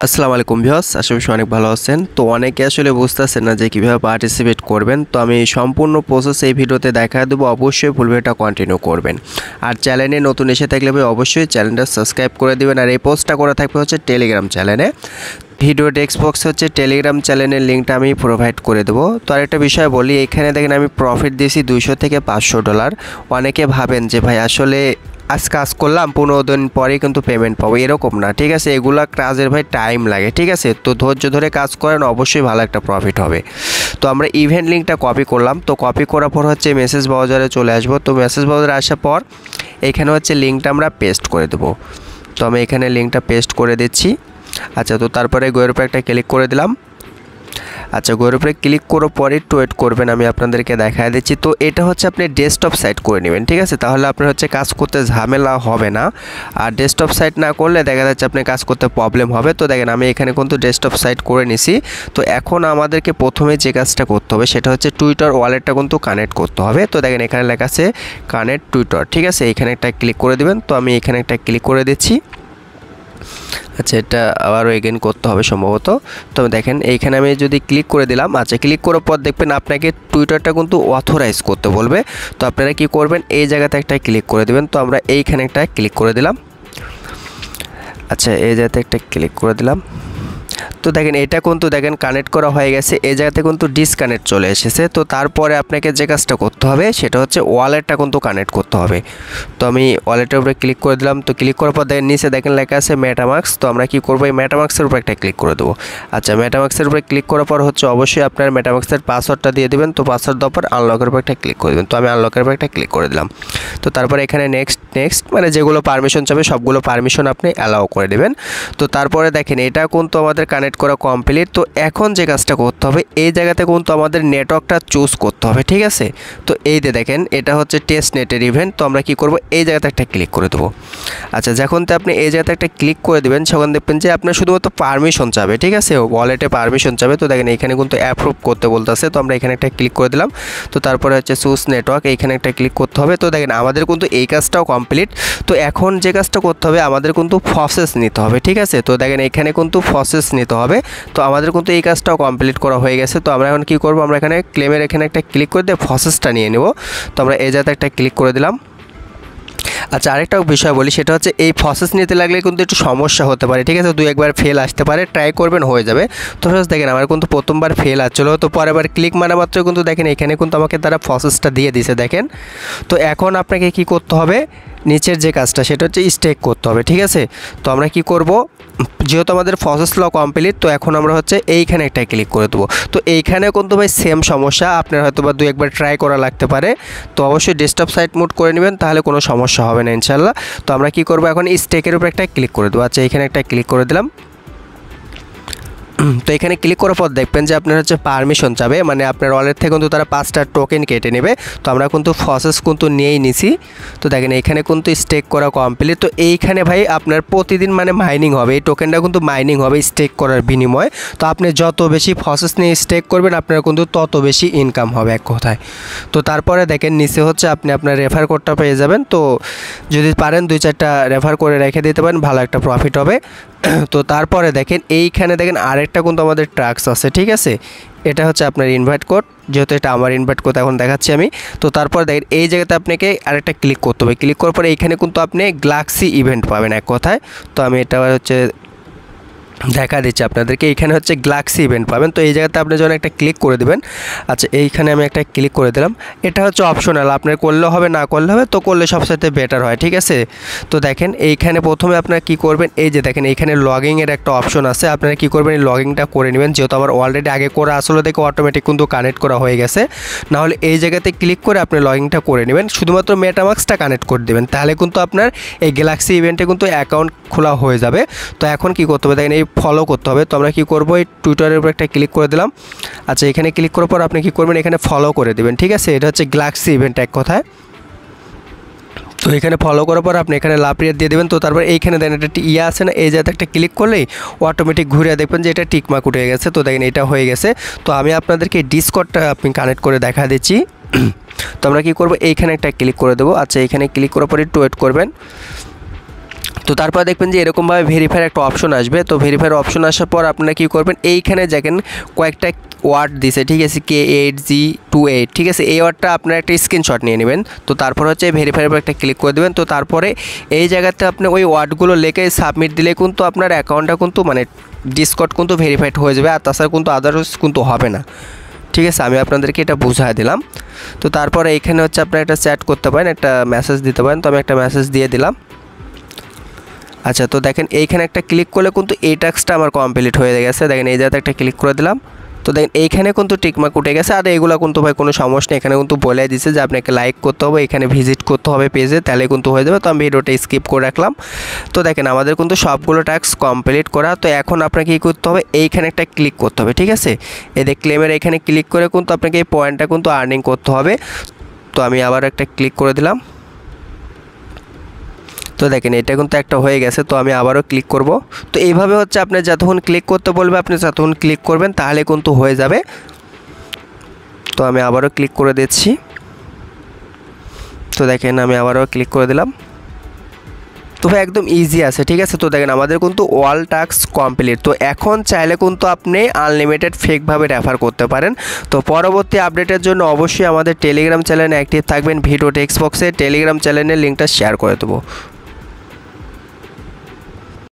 আসসালামু আলাইকুম ভিউয়ার্স, আশা করি অনেক ভালো আছেন। তো অনেকে আসলে বুঝতেছেন না যে কিভাবে পার্টিসিপেট করবেন। তো আমি সম্পূর্ণ প্রসেস এই ভিডিওতে দেখা দেবো, অবশ্যই ফুল ভিডিওটা কন্টিনিউ করবেন। আর চ্যানেলে নতুন এসে থাকলে ভাই অবশ্যই চ্যানেলটা সাবস্ক্রাইব করে দিবেন। আর এই পোস্টটা করা থাকবে হচ্ছে টেলিগ্রাম চ্যানেলে। ভিডিও টেক্সট বক্সে হচ্ছে টেলিগ্রাম চ্যানেলের লিঙ্কটা আমি প্রোভাইড করে দেবো। তো আরেকটা বিষয় বলি, এখানে দেখেন আমি প্রফিট দিয়েছি $200 থেকে $500। অনেকে ভাবেন যে ভাই আসলে আজ কাজ করলাম 15 দিন পরে কিন্তু পেমেন্ট পাবো, এরকম না, ঠিক আছে। এগুলা কাজের ভাই টাইম লাগে, ঠিক আছে। তো ধৈর্য ধরে কাজ করেন, অবশ্যই ভালো একটা প্রফিট হবে। তো আমরা ইভেন্ট লিঙ্কটা কপি করলাম। তো কপি করার পর হচ্ছে মেসেজ ব্রাউজারে চলে আসবো। তো মেসেজ ব্রাউজারে আসার পর এখানে হচ্ছে লিঙ্কটা আমরা পেস্ট করে দেবো। তো আমি এখানে লিঙ্কটা পেস্ট করে দিচ্ছি। আচ্ছা, তো তারপরে গোয়ের উপরে একটা ক্লিক করে দিলাম। আচ্ছা, গোয়ের উপরে ক্লিক করার পরে একটু ওয়েট করবেন, আমি আপনাদেরকে দেখায় দিচ্ছি। তো এটা হচ্ছে আপনি ডেস্কটপ সাইট করে নেবেন, ঠিক আছে। তাহলে আপনার হচ্ছে কাজ করতে ঝামেলা হবে না। আর ডেস্কটপ সাইট না করলে দেখা যাচ্ছে আপনি কাজ করতে প্রবলেম হবে। তো দেখেন আমি এখানে কিন্তু ডেস্কটপ সাইট করে নিছি। তো এখন আমাদেরকে প্রথমে যে কাজটা করতে হবে সেটা হচ্ছে টুইটার ওয়ালেটটা কিন্তু কানেক্ট করতে হবে। তো দেখেন এখানে লেখা আছে কানেক্ট টুইটার, ঠিক আছে। এখানে একটা ক্লিক করে দিবেন। তো আমি এখানে একটা ক্লিক করে দিচ্ছি। আচ্ছা, এটা আবারও এগেন করতে হবে সম্ভবত। তো দেখেন এইখানে আমি যদি ক্লিক করে দিলাম, আচ্ছা ক্লিক করার পর দেখবেন আপনাকে টুইটারটা কিন্তু অথরাইজ করতে বলবে। তো আপনারা কি করবেন, এই জায়গাতে একটা ক্লিক করে দেবেন। তো আমরা এইখানে একটা ক্লিক করে দিলাম। আচ্ছা, এই জায়গাতে একটা ক্লিক করে দিলাম। তো দেখেন এটা কিন্তু দেখেন কানেক্ট করা হয়ে গেছে। এই জায়গাতে কিন্তু ডিসকানেক্ট চলে এসেছে। তো তারপরে আপনাকে যে কাজটা করতে হবে সেটা হচ্ছে ওয়ালেটটা কিন্তু কানেক্ট করতে হবে। তো আমি ওয়ালেটের উপরে ক্লিক করে দিলাম। তো ক্লিক করার পর দেখেন নিচে দেখেন লেখা আছে মেটামাক্স। তো আমরা কি করবো, এই মেটামাক্সের উপরে একটা ক্লিক করে দেবো। আচ্ছা, মেটামাক্সের উপরে ক্লিক করার পর হচ্ছে অবশ্যই আপনার মেটামাক্সের পাসওয়ার্ডটা দিয়ে দেবেন। তো পাসওয়ার্ড দেওয়ার পর আনলকের উপরে একটা ক্লিক করে দেবেন। তো আমি আনলকের উপরে একটা ক্লিক করে দিলাম। তো তারপরে এখানে নেক্সট মানে যেগুলো পারমিশন চাবে সবগুলো পারমিশন আপনি অ্যালাউ করে দেবেন। তো তারপরে দেখেন এটা কিন্তু আমাদের কানেক্ট করা কমপ্লিট। তো এখন যে কাজটা করতে হবে, এই জায়গাতে কিন্তু আমাদের নেটওয়ার্কটা চুজ করতে হবে, ঠিক আছে। তো এই যে দেখেন এটা হচ্ছে টেস্ট নেটের ইভেন্ট। তো আমরা কি করব, এই জায়গাতে একটা ক্লিক করে দেবো। আচ্ছা, যখন তো আপনি এই জায়গাতে একটা ক্লিক করে দেবেন তখন দেখবেন যে আপনার শুধুমাত্র পারমিশন চাবে, ঠিক আছে, ওয়ালেটে পারমিশন চাবে। তো দেখেন এখানে কিন্তু অ্যাপ্রুভ করতে বলতেছে। তো আমরা এখানে একটা ক্লিক করে দিলাম। তো তারপরে হচ্ছে চুজ নেটওয়ার্ক, এইখানে একটা ক্লিক করতে হবে। তো দেখেন আমাদের কিন্তু এই কাজটাও কমপ্লিট। তো এখন যে কাজটা করতে হবে, আমাদের কিন্তু প্রসেস নিতে হবে, ঠিক আছে। তো দেখেন এখানে কিন্তু প্রসেস নিতে হবে। তো আমাদের কিন্তু এই কাজটাও কমপ্লিট করা হয়ে গেছে। তো আমরা এখন কি করব, আমরা এখানে ক্লেমের এখানে একটা ক্লিক করে দিয়ে প্রসেসটা নিয়ে নেব। তো আমরা এই জায়গাতে একটা ক্লিক করে দিলাম। আচ্ছা, আরেকটা বিষয় বলি, সেটা হচ্ছে এই প্রসেস নিতে লাগলে কিন্তু একটু সমস্যা হতে পারে, ঠিক আছে। 2-1 ফেল আসতে পারে, ট্রাই করবেন, হয়ে যাবে। তো ফার্স্ট দেখেন আমার কিন্তু প্রথমবার ফেল আসছিলো। তো পরের বার ক্লিক মারা মাত্র কিন্তু দেখেন এখানে কিন্তু আমাকে তারা প্রসেসটা দিয়ে দিছে, দেখেন। তো এখন আপনাকে কি করতে হবে, নিচের যে কাজটা সেটা হচ্ছে স্টেক করতে হবে, ঠিক আছে। তো আমরা কি করব, যেহেতু আমাদের প্রসেস ল কমপ্লিট, তো এখন আমরা হচ্ছে এইখানে একটা ক্লিক করে দেবো। তো এইখানে কিন্তু ভাই সেম সমস্যা, আপনার হয়তো বা 2-1 ট্রাই করা লাগতে পারে। তো অবশ্যই ডেস্কটপ সাইট মোড করে নেবেন, তাহলে কোনো সমস্যা হবে না ইনশাল্লাহ। তো আমরা কি করব, এখন স্টেকের উপর একটা ক্লিক করে দেবো। আচ্ছা, এখানে একটা ক্লিক করে দিলাম। তো এখানে ক্লিক করার পর দেখবেন যে আপনার হচ্ছে পারমিশন চাবে, মানে আপনার ওয়ালেট থেকে কিন্তু তারা 5টা টোকেন কেটে নেবে। তো আমরা কিন্তু প্রসেস কিন্তু নিয়েই নিছি। তো দেখেন এখানে কিন্তু স্টেক করা কমপ্লিট। তো এইখানে ভাই আপনার প্রতিদিন মানে মাইনিং হবে, এই টোকেনটা কিন্তু মাইনিং হবে স্টেক করার বিনিময়ে। তো আপনি যত বেশি প্রসেস নিয়ে স্টেক করবেন আপনার কিন্তু তত বেশি ইনকাম হবে এক কথায়। তো তারপরে দেখেন নিচে হচ্ছে আপনি আপনার রেফার কোডটা পেয়ে যাবেন। তো যদি পারেন 2-4টা রেফার করে রেখে দিতে পারেন, ভালো একটা প্রফিট হবে। তো তারপরে দেখেন এইখানে দেখেন আরেকটা কিন্তু আমাদের ট্রাক্স আছে, ঠিক আছে। এটা হচ্ছে আপনার ইনভাইট কোড, যেহেতু এটা আমার ইনভাইট কোড এখন দেখাচ্ছি আমি। তো তারপর দেখেন এই জায়গাতে আপনাকে আরেকটা ক্লিক করতে হবে। ক্লিক করার পরে এইখানে কিন্তু আপনি গ্যালাক্সি ইভেন্ট পাবেন এক কথায়। তো আমি এটা হচ্ছে দেখা দিচ্ছি আপনাদেরকে, এইখানে হচ্ছে গ্যালাক্সি ইভেন্ট পাবেন। তো এই জায়গাতে আপনি যখন একটা ক্লিক করে দেবেন, আচ্ছা এইখানে আমি একটা ক্লিক করে দিলাম। এটা হচ্ছে অপশনাল, আপনার করলেও হবে না করলে হবে, তো করলে সবসাথে বেটার হয়, ঠিক আছে। তো দেখেন এইখানে প্রথমে আপনারা কি করবেন, এই যে দেখেন এইখানে লগইনের একটা অপশন আছে, আপনারা কি করবেন, এই লগইনটা করে নেবেন। যেহেতু আমার অলরেডি আগে করা আসলে দেখে অটোমেটিক কিন্তু কানেক্ট করা হয়ে গেছে। নাহলে এই জায়গাতে ক্লিক করে আপনি লগইনটা করে নেবেন, শুধুমাত্র মেটামাক্সটা কানেক্ট করে দেবেন, তাহলে কিন্তু আপনার এই গ্যালাক্সি ইভেন্টে কিন্তু অ্যাকাউন্ট খোলা হয়ে যাবে। তো এখন কি করতে হবে, দেখেন এই ফলো করতে হবে। তো আমরা কি করব, এই টুইটারের উপর একটা ক্লিক করে দিলাম। আচ্ছা, এখানে ক্লিক করার পর আপনি কি করবেন, এখানে ফলো করে দেবেন, ঠিক আছে। এটা হচ্ছে গ্যালাক্সি ইভেন্ট এক কথায়। তো এখানে ফলো করার পর আপনি এখানে লাপ্রিয়ার দিয়ে দেবেন। তো তারপর এইখানে দেখেন একটা ইয়ে আছে না, এই জায়গাতে একটা ক্লিক করলেই অটোমেটিক ঘুরে দেখবেন যে এটা টিকমার্ক উঠে গেছে। তো দেখেন এটা হয়ে গেছে। তো আমি আপনাদেরকে ডিসকর্ডটা আপনি কানেক্ট করে দেখা দিচ্ছি। তো আমরা কি করব, এইখানে একটা ক্লিক করে দেবো। আচ্ছা, এখানে ক্লিক করার পর একটু ওয়েট করবেন। তো তারপর দেখবেন যে এরকমভাবে ভেরিফাইয়ের একটা অপশন আসবে। তো ভেরিফাইয়ের অপশন আসার পর আপনারা কী করবেন, এইখানে দেখেন কয়েকটা ওয়ার্ড দিছে, ঠিক আছে, K8G28, ঠিক আছে, এই ওয়ার্ডটা আপনারা একটা স্ক্রিনশট নিয়ে নেবেন। তো তারপর হচ্ছে ভেরিফাইয়ের উপর একটা ক্লিক করে দেবেন। তো তারপরে এই জায়গাতে আপনি ওই ওয়ার্ডগুলো লিখে সাবমিট দিলে কিন্তু আপনার অ্যাকাউন্টটা কিন্তু মানে ডিসকর্ড কিন্তু ভেরিফাইড হয়ে যাবে, আর তাছাড়া কিন্তু আদার্স কিন্তু হবে না। ঠিক আছে, আমি আপনাদেরকে এটা বুঝাই দিলাম। তো তারপরে এইখানে হচ্ছে আপনারা একটা চ্যাট করতে পারেন, একটা মেসেজ দিতে পারেন। তো আমি একটা মেসেজ দিয়ে দিলাম। আচ্ছা, তো দেখেন এইখানে একটা ক্লিক করলে কিন্তু এই টাস্কটা আমার কমপ্লিট হয়ে গেছে। দেখেন এই জায়গাতে একটা ক্লিক করে দিলাম। তো দেখেন এইখানে কিন্তু টিকমার্ক উঠে গেছে। আর এগুলো কিন্তু ভাই কোনো সমস্যা নেই, এখানে কিন্তু বলে দিচ্ছে যে আপনাকে লাইক করতে হবে, এখানে ভিজিট করতে হবে পেজে, তাহলে কিন্তু হয়ে যাবে। তো আমি ভিডিওটা স্কিপ করে রাখলাম। তো দেখেন আমাদের কিন্তু সবগুলো টাস্ক কমপ্লিট করা। তো এখন আপনাকে কী করতে হবে, এইখানে একটা ক্লিক করতে হবে, ঠিক আছে, এদের ক্লেমের এখানে ক্লিক করে কিন্তু আপনাকে এই পয়েন্টটা কিন্তু আর্নিং করতে হবে। তো আমি আবার একটা ক্লিক করে দিলাম। তো দেখেন এটা কিন্তু একটা হয়ে গেছে। তো আমি আবারও ক্লিক করব। তো এইভাবে হচ্ছে আপনি যতক্ষণ ক্লিক করতে বলবে আপনি ততক্ষণ ক্লিক করবেন, তাহলে কিন্তু হয়ে যাবে। তো আমি আবারও ক্লিক করে দিচ্ছি। তো দেখেন আমি আবারও ক্লিক করে দিলাম। তো ভাই একদম ইজি আছে, ঠিক আছে। তো দেখেন আমাদের কিন্তু অল টাস্ক কমপ্লিট। তো এখন চাইলে কিন্তু আপনি আনলিমিটেড ফেকভাবে রেফার করতে পারেন। তো পরবর্তী আপডেটের জন্য অবশ্যই আমাদের টেলিগ্রাম চ্যানেলে অ্যাক্টিভ থাকবেন। ভিডিও টেক্সট বক্সে টেলিগ্রাম চ্যানেলের লিঙ্কটা শেয়ার করে দেবো।